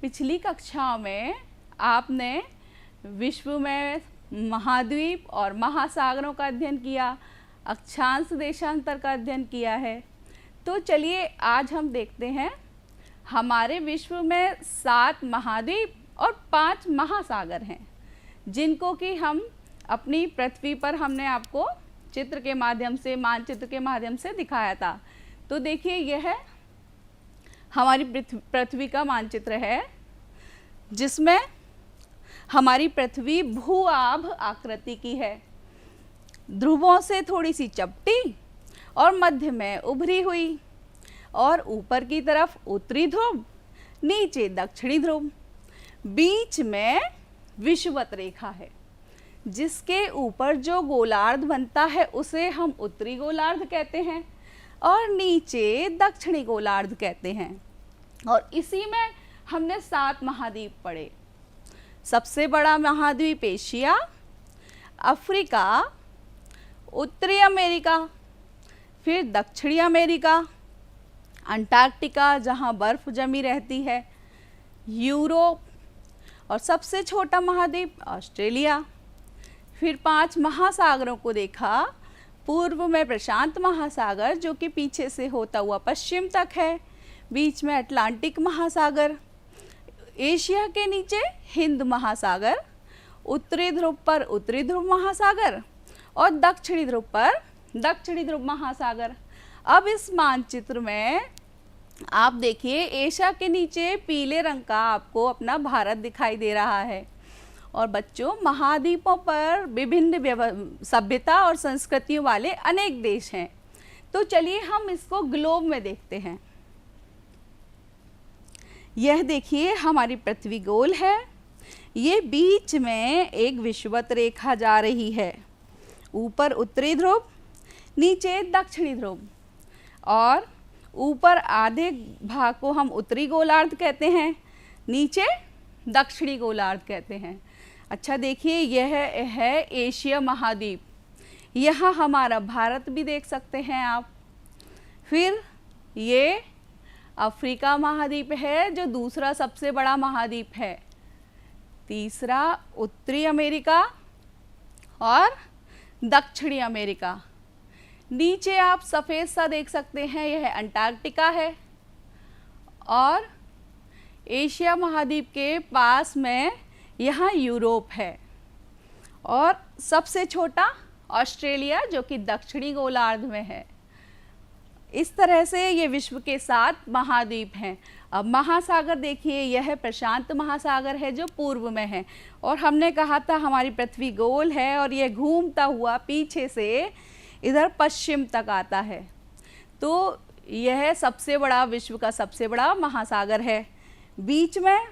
पिछली कक्षाओं में आपने विश्व में महाद्वीप और महासागरों का अध्ययन किया, अक्षांश देशांतर का अध्ययन किया है। तो चलिए आज हम देखते हैं हमारे विश्व में 7 महाद्वीप और 5 महासागर हैं, जिनको कि हम अपनी पृथ्वी पर हमने आपको चित्र के माध्यम से, मानचित्र के माध्यम से दिखाया था। तो देखिए यह हमारी पृथ्वी का मानचित्र है, जिसमें हमारी पृथ्वी भू-आभ आकृति की है, ध्रुवों से थोड़ी सी चपटी और मध्य में उभरी हुई, और ऊपर की तरफ उत्तरी ध्रुव, नीचे दक्षिणी ध्रुव, बीच में विषुवत रेखा है, जिसके ऊपर जो गोलार्ध बनता है उसे हम उत्तरी गोलार्ध कहते हैं और नीचे दक्षिणी गोलार्ध कहते हैं। और इसी में हमने 7 महाद्वीप पढ़े। सबसे बड़ा महाद्वीप एशिया, अफ्रीका, उत्तरी अमेरिका, फिर दक्षिणी अमेरिका, अंटार्कटिका जहाँ बर्फ जमी रहती है, यूरोप, और सबसे छोटा महाद्वीप ऑस्ट्रेलिया। फिर 5 महासागरों को देखा। पूर्व में प्रशांत महासागर जो कि पीछे से होता हुआ पश्चिम तक है, बीच में अटलांटिक महासागर, एशिया के नीचे हिंद महासागर, उत्तरी ध्रुव पर उत्तरी ध्रुव महासागर और दक्षिणी ध्रुव पर दक्षिणी ध्रुव महासागर। अब इस मानचित्र में आप देखिए एशिया के नीचे पीले रंग का आपको अपना भारत दिखाई दे रहा है। और बच्चों, महाद्वीपों पर विभिन्न सभ्यता और संस्कृतियों वाले अनेक देश हैं। तो चलिए हम इसको ग्लोब में देखते हैं। यह देखिए हमारी पृथ्वी गोल है, ये बीच में एक विषुवत रेखा जा रही है, ऊपर उत्तरी ध्रुव, नीचे दक्षिणी ध्रुव, और ऊपर आधे भाग को हम उत्तरी गोलार्ध कहते हैं, नीचे दक्षिणी गोलार्ध कहते हैं। अच्छा देखिए, यह है एशिया महाद्वीप, यहाँ हमारा भारत भी देख सकते हैं आप। फिर ये अफ्रीका महाद्वीप है जो दूसरा सबसे बड़ा महाद्वीप है, तीसरा उत्तरी अमेरिका और दक्षिणी अमेरिका। नीचे आप सफ़ेद सा देख सकते हैं, यह अंटार्कटिका है, और एशिया महाद्वीप के पास में यहाँ यूरोप है, और सबसे छोटा ऑस्ट्रेलिया जो कि दक्षिणी गोलार्ध में है। इस तरह से ये विश्व के 7 महाद्वीप हैं। अब महासागर देखिए, यह प्रशांत महासागर है जो पूर्व में है, और हमने कहा था हमारी पृथ्वी गोल है और यह घूमता हुआ पीछे से इधर पश्चिम तक आता है। तो यह सबसे बड़ा, विश्व का सबसे बड़ा महासागर है। बीच में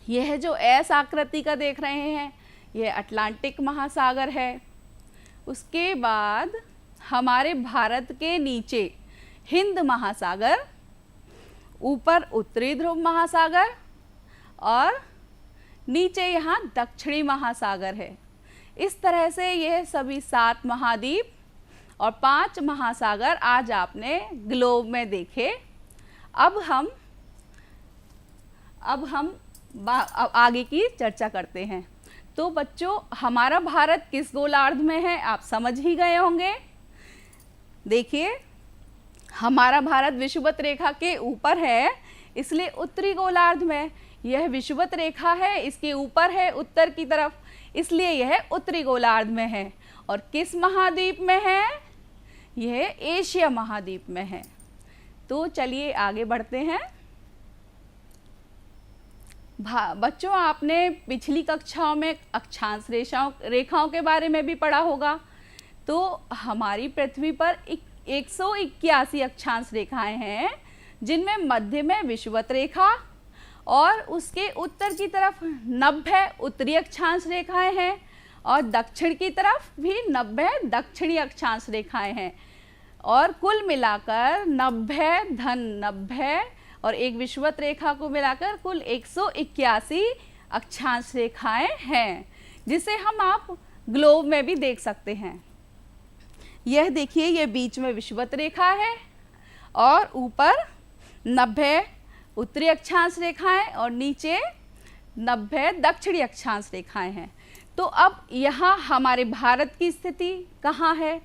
यह जो एस आकृति का देख रहे हैं, यह अटलांटिक महासागर है। उसके बाद हमारे भारत के नीचे हिंद महासागर, ऊपर उत्तरी ध्रुव महासागर और नीचे यहाँ दक्षिणी महासागर है। इस तरह से यह सभी 7 महाद्वीप और 5 महासागर आज आपने ग्लोब में देखे। अब हम आगे की चर्चा करते हैं। तो बच्चों, हमारा भारत किस गोलार्ध में है आप समझ ही गए होंगे। देखिए, हमारा भारत विषुवत रेखा के ऊपर है, इसलिए उत्तरी गोलार्ध में। यह विषुवत रेखा है, इसके ऊपर है उत्तर की तरफ, इसलिए यह उत्तरी गोलार्ध में है। और किस महाद्वीप में है? यह एशिया महाद्वीप में है। तो चलिए आगे बढ़ते हैं। बच्चों, आपने पिछली कक्षाओं में अक्षांश रेखाओं के बारे में भी पढ़ा होगा। तो हमारी पृथ्वी पर 181 अक्षांश रेखाएं हैं, जिनमें मध्य में विषुवत रेखा और उसके उत्तर की तरफ 90 उत्तरी अक्षांश रेखाएं हैं, और दक्षिण की तरफ भी 90 दक्षिणी अक्षांश रेखाएं हैं, और कुल मिलाकर 90 धन 90 और एक विषुवत रेखा को मिलाकर कुल 181 अक्षांश रेखाएं हैं, जिसे हम आप ग्लोब में भी देख सकते हैं। यह देखिए, यह बीच में विषुवत रेखा है और ऊपर 90 उत्तरी अक्षांश रेखाएं और नीचे 90 दक्षिणी अक्षांश रेखाएं हैं। तो अब यहाँ हमारे भारत की स्थिति कहाँ है,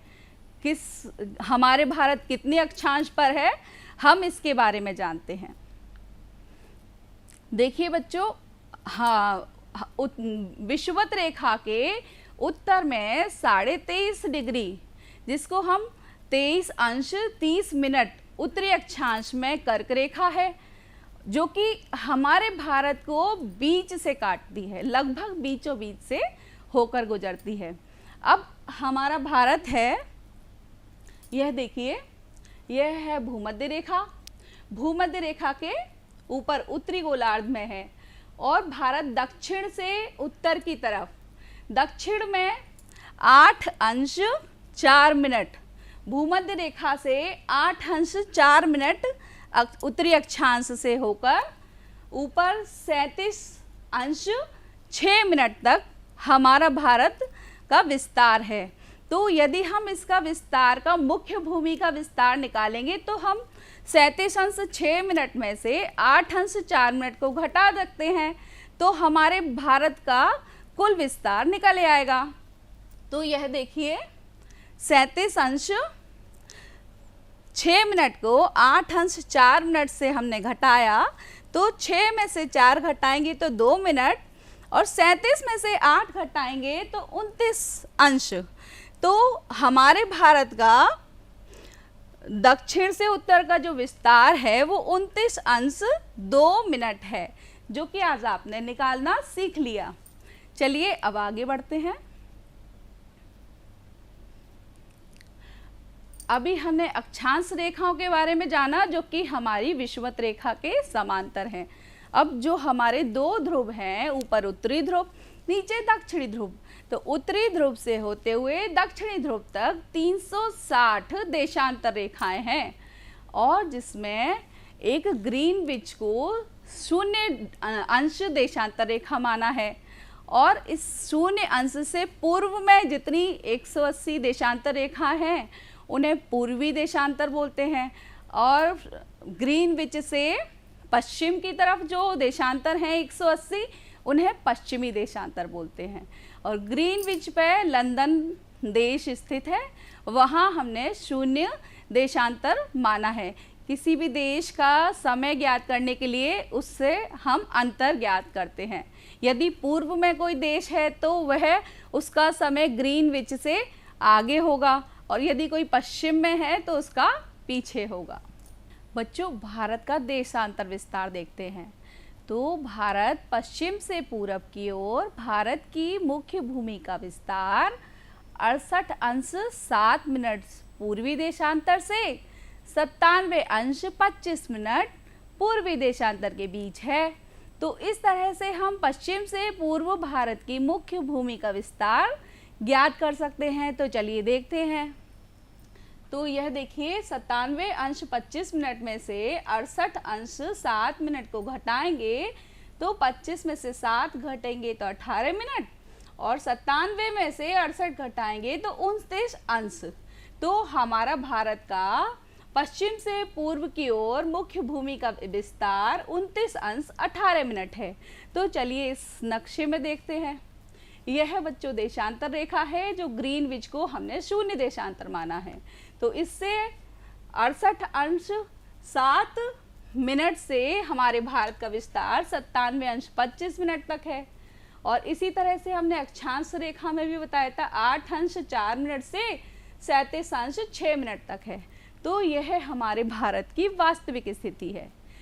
हमारे भारत कितने अक्षांश पर है, हम इसके बारे में जानते हैं। देखिए बच्चों, हाँ, विषुवत रेखा के उत्तर में 23.5 डिग्री, जिसको हम 23 अंश 30 मिनट उत्तरी अक्षांश में कर्क रेखा है, जो कि हमारे भारत को बीच से काटती है, लगभग बीचों बीच से होकर गुजरती है। अब हमारा भारत है, यह देखिए, यह है भूमध्य रेखा। भूमध्य रेखा के ऊपर उत्तरी गोलार्ध में है और भारत दक्षिण से उत्तर की तरफ, दक्षिण में 8 अंश 4 मिनट, भूमध्य रेखा से 8 अंश 4 मिनट उत्तरी अक्षांश से होकर ऊपर 37 अंश 6 मिनट तक हमारा भारत का विस्तार है। तो यदि हम इसका विस्तार का मुख्य भूमि का विस्तार निकालेंगे तो हम 37 अंश 6 मिनट में से 8 अंश 4 मिनट को घटा सकते हैं, तो हमारे भारत का कुल विस्तार निकल आएगा। तो यह देखिए, 37 अंश 6 मिनट को 8 अंश 4 मिनट से हमने घटाया, तो 6 में से 4 घटाएंगे तो 2 मिनट, और 37 में से 8 घटाएंगे तो 29 अंश। तो हमारे भारत का दक्षिण से उत्तर का जो विस्तार है वो 29 अंश 2 मिनट है, जो कि आज आपने निकालना सीख लिया। चलिए अब आगे बढ़ते हैं। अभी हमने अक्षांश रेखाओं के बारे में जाना, जो कि हमारी विषुवत रेखा के समांतर हैं। अब जो हमारे 2 ध्रुव हैं, ऊपर उत्तरी ध्रुव, नीचे दक्षिणी ध्रुव, तो उत्तरी ध्रुव से होते हुए दक्षिणी ध्रुव तक 360 देशांतर रेखाएं हैं, और जिसमें एक ग्रीनविच को 0 अंश देशांतर रेखा माना है, और इस 0 अंश से पूर्व में जितनी 180 देशांतर रेखा हैं उन्हें पूर्वी देशांतर बोलते हैं, और ग्रीनविच से पश्चिम की तरफ जो देशांतर हैं 180 उन्हें पश्चिमी देशांतर बोलते हैं। और ग्रीनविच पे लंदन देश स्थित है, वहाँ हमने 0 देशांतर माना है। किसी भी देश का समय ज्ञात करने के लिए उससे हम अंतर ज्ञात करते हैं। यदि पूर्व में कोई देश है तो वह उसका समय ग्रीनविच से आगे होगा, और यदि कोई पश्चिम में है तो उसका पीछे होगा। बच्चों, भारत का देशांतर विस्तार देखते हैं। तो भारत पश्चिम से पूरब की ओर भारत की मुख्य भूमि का विस्तार 68 अंश 7 मिनट पूर्वी देशांतर से 97 अंश 25 मिनट पूर्वी देशांतर के बीच है। तो इस तरह से हम पश्चिम से पूर्व भारत की मुख्य भूमि का विस्तार ज्ञात कर सकते हैं। तो चलिए देखते हैं। तो यह देखिए, 97 अंश 25 मिनट में से 68 अंश 7 मिनट को घटाएंगे तो 25 में से 7 घटेंगे तो 18 मिनट, और 97 में से 68 घटाएंगे तो 29 अंश। तो हमारा भारत का पश्चिम से पूर्व की ओर मुख्य भूमि का विस्तार 29 अंश 18 मिनट है। तो चलिए इस नक्शे में देखते हैं। यह बच्चों देशांतर रेखा है, जो ग्रीनविच को हमने 0 देशांतर माना है। तो इससे 68 अंश 7 मिनट से हमारे भारत का विस्तार 97 अंश 25 मिनट तक है। और इसी तरह से हमने अक्षांश रेखा में भी बताया था 8 अंश 4 मिनट से 37 अंश 6 मिनट तक है। तो यह हमारे भारत की वास्तविक स्थिति है।